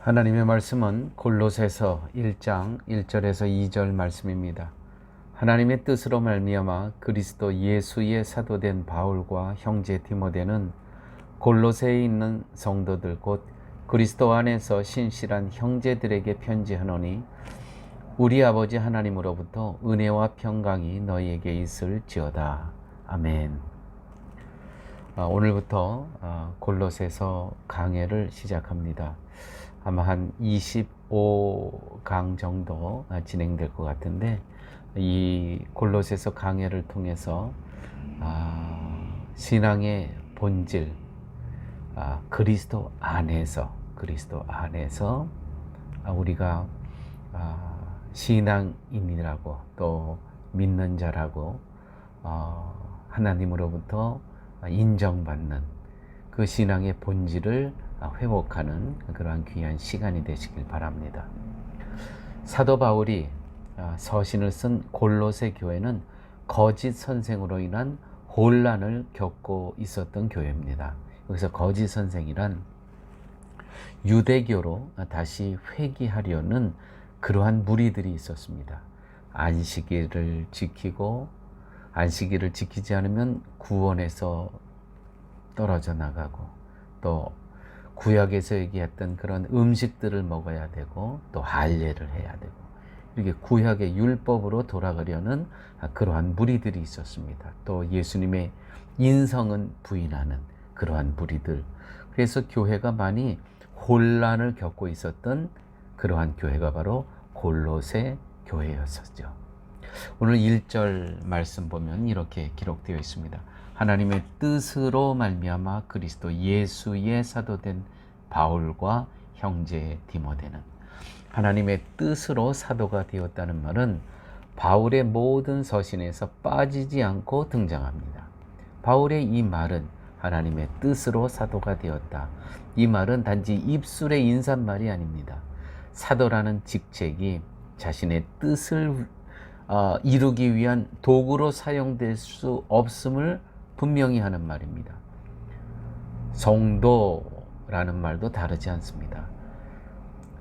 하나님의 말씀은 골로새서 1장 1절에서 2절 말씀입니다. 하나님의 뜻으로 말미암아 그리스도 예수의 사도된 바울과 형제 디모데는 골로새에 있는 성도들 곧 그리스도 안에서 신실한 형제들에게 편지하노니 우리 아버지 하나님으로부터 은혜와 평강이 너희에게 있을지어다. 아멘. 오늘부터 골로새서 강해를 시작합니다. 아마 한 25강 정도 진행될 것 같은데, 이 골로새서 강해를 통해서 신앙의 본질, 그리스도 안에서 우리가 신앙인이라고 또 믿는 자라고 하나님으로부터 인정받는 그 신앙의 본질을 회복하는 그러한 귀한 시간이 되시길 바랍니다. 사도 바울이 서신을 쓴 골로새 교회는 거짓 선생으로 인한 혼란을 겪고 있었던 교회입니다. 여기서 거짓 선생이란 유대교로 다시 회귀하려는 그러한 무리들이 있었습니다. 안식일을 지키고 안식일을 지키지 않으면 구원에서 떨어져 나가고, 또 구약에서 얘기했던 그런 음식들을 먹어야 되고, 또 할례를 해야 되고, 이렇게 구약의 율법으로 돌아가려는 그러한 무리들이 있었습니다. 또 예수님의 인성은 부인하는 그러한 무리들. 그래서 교회가 많이 혼란을 겪고 있었던 그러한 교회가 바로 골로새 교회였었죠. 오늘 1절 말씀 보면 이렇게 기록되어 있습니다. 하나님의 뜻으로 말미암아 그리스도 예수의 사도된 바울과 형제 디모데는, 하나님의 뜻으로 사도가 되었다는 말은 바울의 모든 서신에서 빠지지 않고 등장합니다. 바울의 이 말은 하나님의 뜻으로 사도가 되었다. 이 말은 단지 입술의 인사말이 아닙니다. 사도라는 직책이 자신의 뜻을 이루기 위한 도구로 사용될 수 없음을 분명히 하는 말입니다. 성도라는 말도 다르지 않습니다.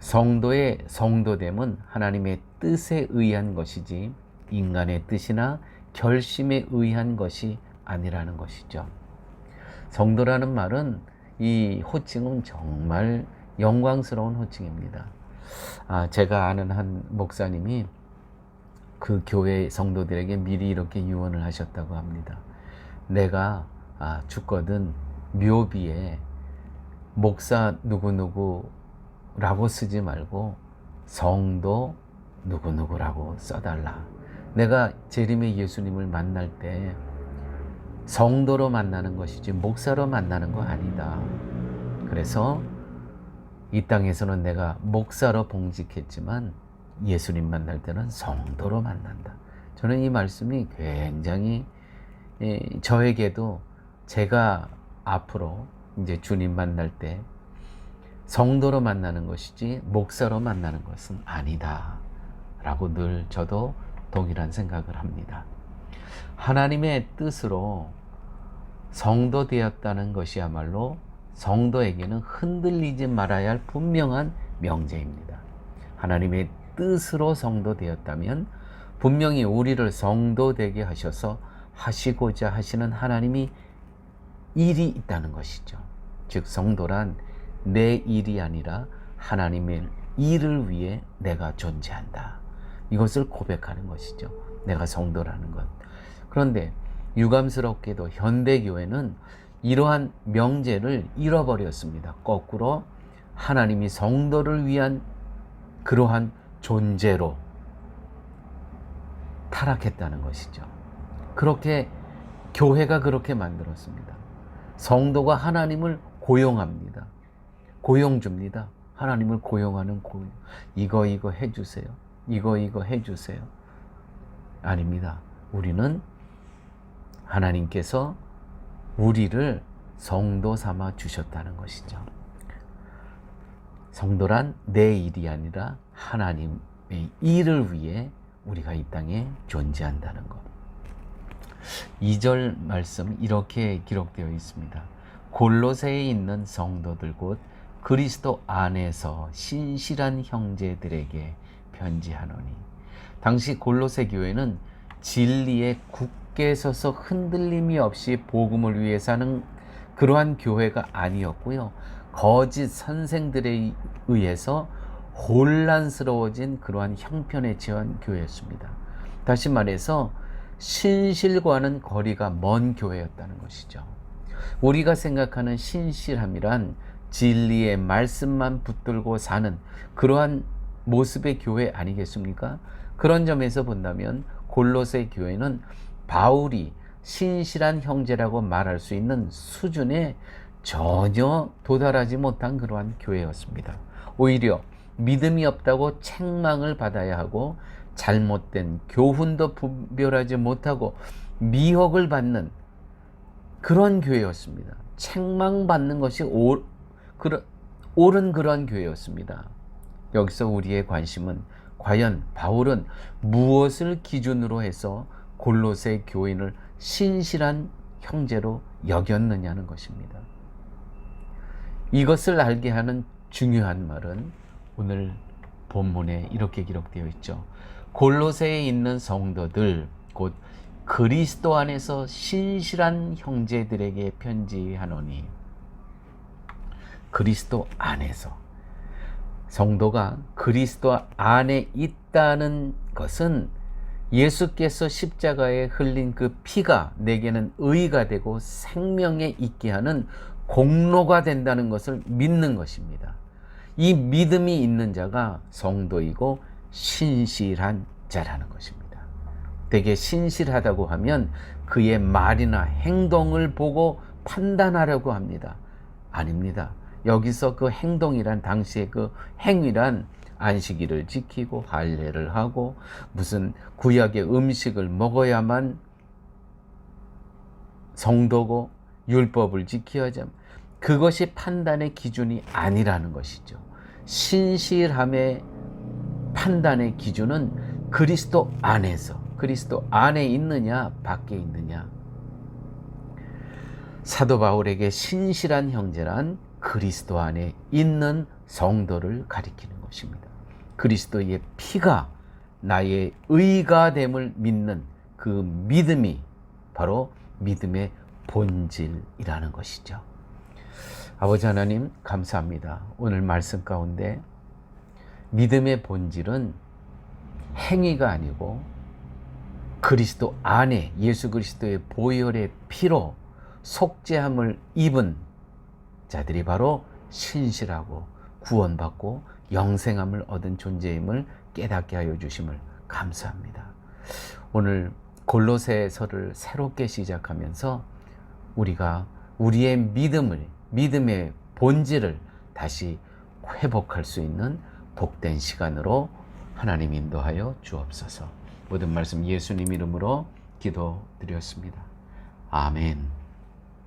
성도의 성도됨은 하나님의 뜻에 의한 것이지 인간의 뜻이나 결심에 의한 것이 아니라는 것이죠. 성도라는 말은, 이 호칭은 정말 영광스러운 호칭입니다. 제가 아는 한 목사님이 그 교회 성도들에게 미리 이렇게 유언을 하셨다고 합니다. 내가 죽거든 묘비에 목사 누구누구라고 쓰지 말고 성도 누구누구라고 써달라. 내가 재림의 예수님을 만날 때 성도로 만나는 것이지 목사로 만나는 거 아니다. 그래서 이 땅에서는 내가 목사로 봉직했지만 예수님 만날 때는 성도로 만난다. 저는 이 말씀이 굉장히 저에게도, 제가 앞으로 이제 주님 만날 때 성도로 만나는 것이지 목사로 만나는 것은 아니다 라고 늘 저도 동일한 생각을 합니다. 하나님의 뜻으로 성도 되었다는 것이야말로 성도에게는 흔들리지 말아야 할 분명한 명제입니다. 하나님의 뜻으로 성도 되었다면 분명히 우리를 성도 되게 하셔서 하시고자 하시는 하나님이 일이 있다는 것이죠. 즉 성도란 내 일이 아니라 하나님의 일을 위해 내가 존재한다. 이것을 고백하는 것이죠. 내가 성도라는 것. 그런데 유감스럽게도 현대교회는 이러한 명제를 잃어버렸습니다. 거꾸로 하나님이 성도를 위한 그러한 존재로 타락했다는 것이죠. 그렇게 교회가 그렇게 만들었습니다. 성도가 하나님을 고용합니다. 고용 줍니다. 하나님을 고용하는 고용. 이거 해주세요. 이거 해주세요. 아닙니다. 우리는 하나님께서 우리를 성도 삼아 주셨다는 것이죠. 성도란 내 일이 아니라 하나님의 일을 위해 우리가 이 땅에 존재한다는 것. 2절 말씀 이렇게 기록되어 있습니다. 골로새에 있는 성도들 곧 그리스도 안에서 신실한 형제들에게 편지하노니. 당시 골로새 교회는 진리에 굳게 서서 흔들림이 없이 복음을 위해 사는 그러한 교회가 아니었고요. 거짓 선생들에 의해서 혼란스러워진 그러한 형편에 처한 교회였습니다. 다시 말해서 신실과는 거리가 먼 교회였다는 것이죠. 우리가 생각하는 신실함이란 진리의 말씀만 붙들고 사는 그러한 모습의 교회 아니겠습니까? 그런 점에서 본다면 골로새 교회는 바울이 신실한 형제라고 말할 수 있는 수준에 전혀 도달하지 못한 그러한 교회였습니다. 오히려 믿음이 없다고 책망을 받아야 하고 잘못된 교훈도 분별하지 못하고 미혹을 받는 그런 교회였습니다. 책망받는 것이 옳은 그런 교회였습니다. 여기서 우리의 관심은 과연 바울은 무엇을 기준으로 해서 골로새 교인을 신실한 형제로 여겼느냐는 것입니다. 이것을 알게 하는 중요한 말은 오늘 본문에 이렇게 기록되어 있죠. 골로새에 있는 성도들 곧 그리스도 안에서 신실한 형제들에게 편지하노니. 그리스도 안에서, 성도가 그리스도 안에 있다는 것은 예수께서 십자가에 흘린 그 피가 내게는 의가 되고 생명에 있게 하는 공로가 된다는 것을 믿는 것입니다. 이 믿음이 있는 자가 성도이고 신실한 자라는 것입니다. 되게 신실하다고 하면 그의 말이나 행동을 보고 판단하려고 합니다. 아닙니다. 여기서 그 행동이란, 당시의 그 행위란 안식일을 지키고 할례를 하고 무슨 구약의 음식을 먹어야만 성도고 율법을 지켜야지, 그것이 판단의 기준이 아니라는 것이죠. 신실함의 판단의 기준은 그리스도 안에서, 그리스도 안에 있느냐 밖에 있느냐. 사도 바울에게 신실한 형제란 그리스도 안에 있는 성도를 가리키는 것입니다. 그리스도의 피가 나의 의가 됨을 믿는 그 믿음이 바로 믿음의 본질이라는 것이죠. 아버지 하나님, 감사합니다. 오늘 말씀 가운데 믿음의 본질은 행위가 아니고 그리스도 안에 예수 그리스도의 보혈의 피로 속죄함을 입은 자들이 바로 신실하고 구원받고 영생함을 얻은 존재임을 깨닫게 하여 주심을 감사합니다. 오늘 골로새서를 새롭게 시작하면서 우리가 우리의 믿음의 본질을 다시 회복할 수 있는 복된 시간으로 하나님 인도하여 주옵소서. 모든 말씀 예수님 이름으로 기도드렸습니다. 아멘.